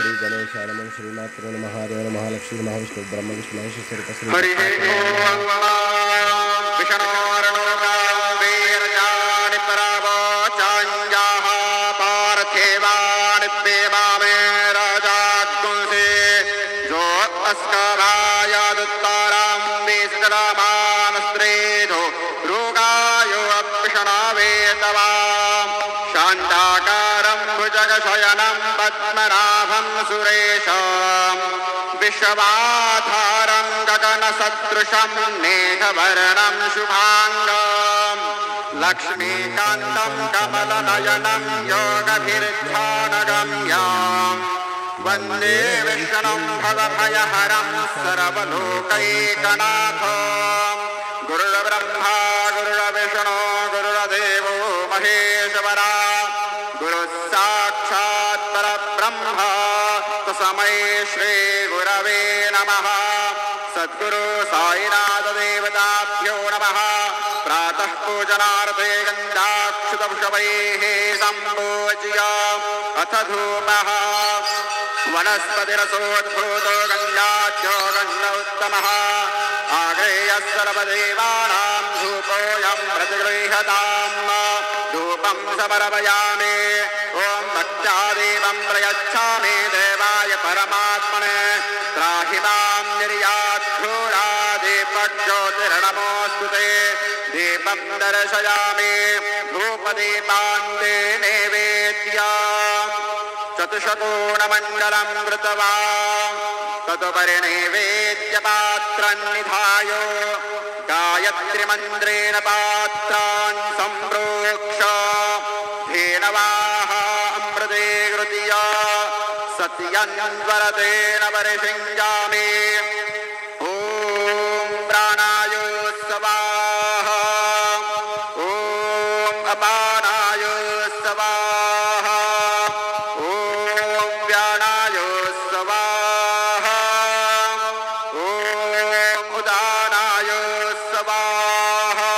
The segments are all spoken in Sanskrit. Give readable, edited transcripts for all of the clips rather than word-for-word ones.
श्री गणेशाय नमः श्रीमात्रे नमः महादेव नमः लक्ष्मी नमः विष्णु ब्रह्म विष्णु महेश स्वरूप श्री हरि ओम विष्णोर्णोगावेरजानि परावचाञ्जाः पार्थेवानि प्रेमामे राजात्कुंसे जो अस्करायादुत्तारां वेसकरामानस्त्रेधो रोगायो अपिषणावे तवा शान्ताकारं भुजगशयनं पद्मनाभं सुरेशम् विश्वाधारं गगनसदृशं मेघवर्णं शुभांगं लक्ष्मीकान्तं कमलनयनं योगभिर्ध्यानगम्यं वन्दे विष्णुं भवभयहरं सर्वलोकैकनाथं गुरुर्ब्रह्मा गुरुर्विष्णु गुरुर्देवो महेश्वरा गुरुः साक्षात् परब्रह्म तस्मै श्री गुरवे नमः। सद्गुरु साईनाथ देवताभ्यो नमः। प्रातः पूजनार्थे गन्धाक्षतपुष्पैः सम्पूज्य अथ धूपः वनस्पतिरसोद्भूतो गन्धाढ्यो गन्ध उत्तमः आग्रेयः सर्वदेवानां धूपोऽयं प्रतिगृह्यताम् धूपं समर्पयामि ॐ भक्त्यादेवं प्रयच्छामि देवाय परमात्मने त्राहि मां निर्याद्धूरादीपज्योतिर्नमोऽस्तु ते दीपं दर्शयामि धूपदीपान्ते नैवेद्या चतुष्कोणमण्डलं कृत्वा तदुपरि नैवेद्यपात्रं निधाय गायत्रीमन्त्रेण पात्रान् सम्प्रोक्ष धेनवाः अमृते कृत्या सत्यन्वरतेन परिषिञ्जामि ॐ प्राणाय स्वाहा ॐ अपानाय स्वाहा ॐ व्यानाय स्वाहा ॐ उदानाय स्वाहा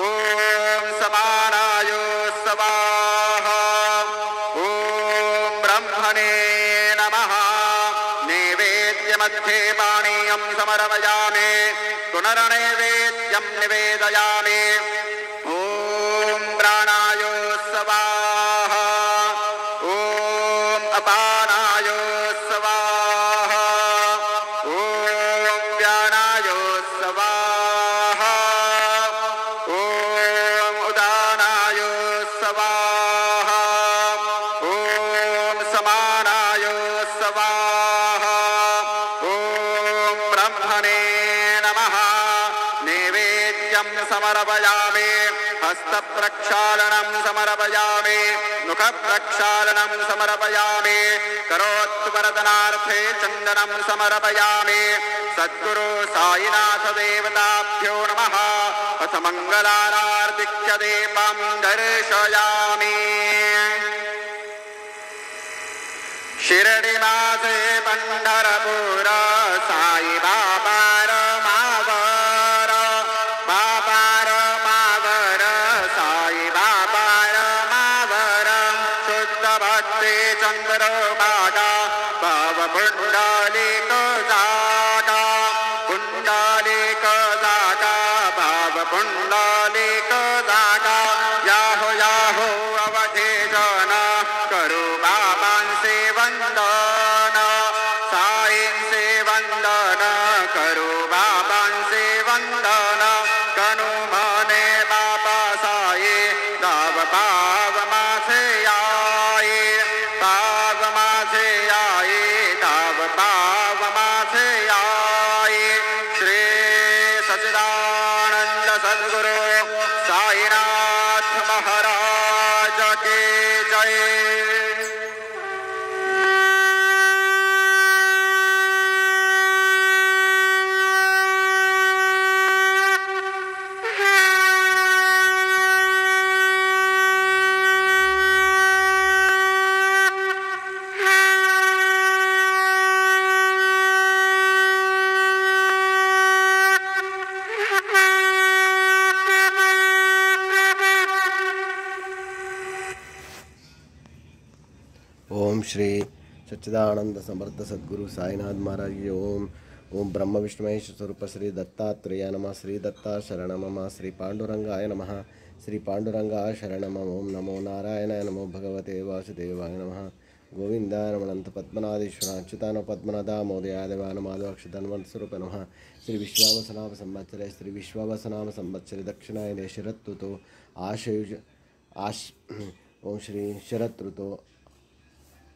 ॐ समानाय स्वाहा ॐ ब्रह्मणे नमः। नैवेद्यमध्ये पानीयं समर्पयामि पुनर्नैवेद्यं निवेदयामि ॐ प्राणाय स्वाहा ॐ अपानाय स्वाहा ॐ व्यानाय स्वाहा ॐ उदानाय स्वाहा ॐ समानाय स्वाहा ॐ ब्रह्मणे नमः। नैवेद्यं समर्पयामि हस्तप्रक्षालनं समर्पयामि मुखप्रक्षालनं समर्पयामि करोत्वरदनार्थे चन्दनं समर्पयामि सद्गुरु साईनाथ देवताभ्यो नमः। अथ मङ्गलानार्तिक्य दीपं दर्शयामि। शिरडिमासे पंढरपूर साई बाबार मावर बाबार मावर साई बाबार मावर शुद्ध भक्ति चंद्र बागा भाव पुंडलिक जागा पुंडलिक जागा भाव पुंडलिक जागा याहो याहो अवधे जन करू बाबांसे वंदन साईंसे वंदन करू बाबांसे वंदन कनु मने बाबा साई गाव पाव माझे आई पाव माझे आई गाव पाव माझे आई श्री सच्चिदानंद सद्गुरु साईनाथ महाराज की जय। ओम श्री सच्चिदानंद समर्थ सद्गुरु साईनाथ महाराज की ओम। ओम ब्रह्म विष्णु महेश स्वरूप श्री दत्तात्रेय नमः। श्री दत्ता शरण मम। श्री पांडुरंगाय नमः। श्री पांडुरंगाय शरण मम। ओम नमो नारायणाय नमो भगवते वासुदेवाय नमः। गोविंदाय नमः। अनंत पद्मनाभेश्वर अच्युतान पद्मनादा मोदयाय देवान माधवक्षतन्वंत स्वरूप नमः। श्री विश्वावसनाम संवत्सरे श्री विश्वावसनाम संवत्सरे दक्षिणायने शरद ऋतु आशयुज आश ओम श्री शरद ऋतु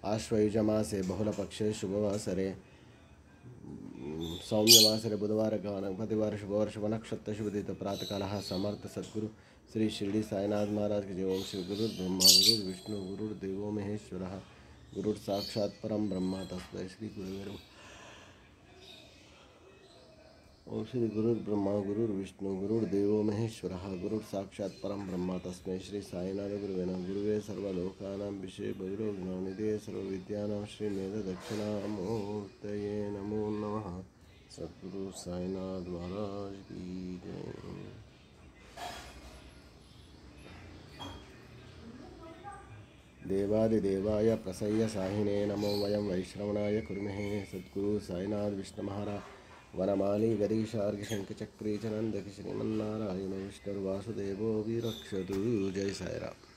आश्वयुजमासे बहुलपक्षे शुभवासरे सौम्यवासरे बुधवार गणपतिवार शुभवार शुभ नक्षत्र शुभदित प्रातःकाल समर्थ सद्गुरु श्री शिरडी साईनाथ महाराज के जय। ओम श्री गुरु ब्रह्मा गुरु विष्णु गुरुर्देवो महेश्वर गुरुर साक्षात् परम ब्रह्म तस्मै श्री गुरुवे नमः। ओम श्री गुरुर्ब्रह्मा गुरुर्विष्णु गुरुर्देवो महेश्वर गुरुर साक्षात् परम ब्रह्म तस्मै श्री साईनाथ गुरुवे नमः। गुरुवे सर्वलोकानां विषये भैरवज्ञानिधे सर्वविद्यानां श्री मेध दक्षिणामूर्तये नमो नमः। सद्गुरु साईनाथ महाराज की जय। देवादिदेवाय प्रसय्य साहिने नमो वयं वैश्रवणाय कुर्महे। सद्गुरु साईनाथ विष्णु महाराज वनमाली गरीशार्घ शंखचक्री च नंदक श्रीमन्नारायण विष्णुर्वासुदेवो विरक्षतु। जय साईराम।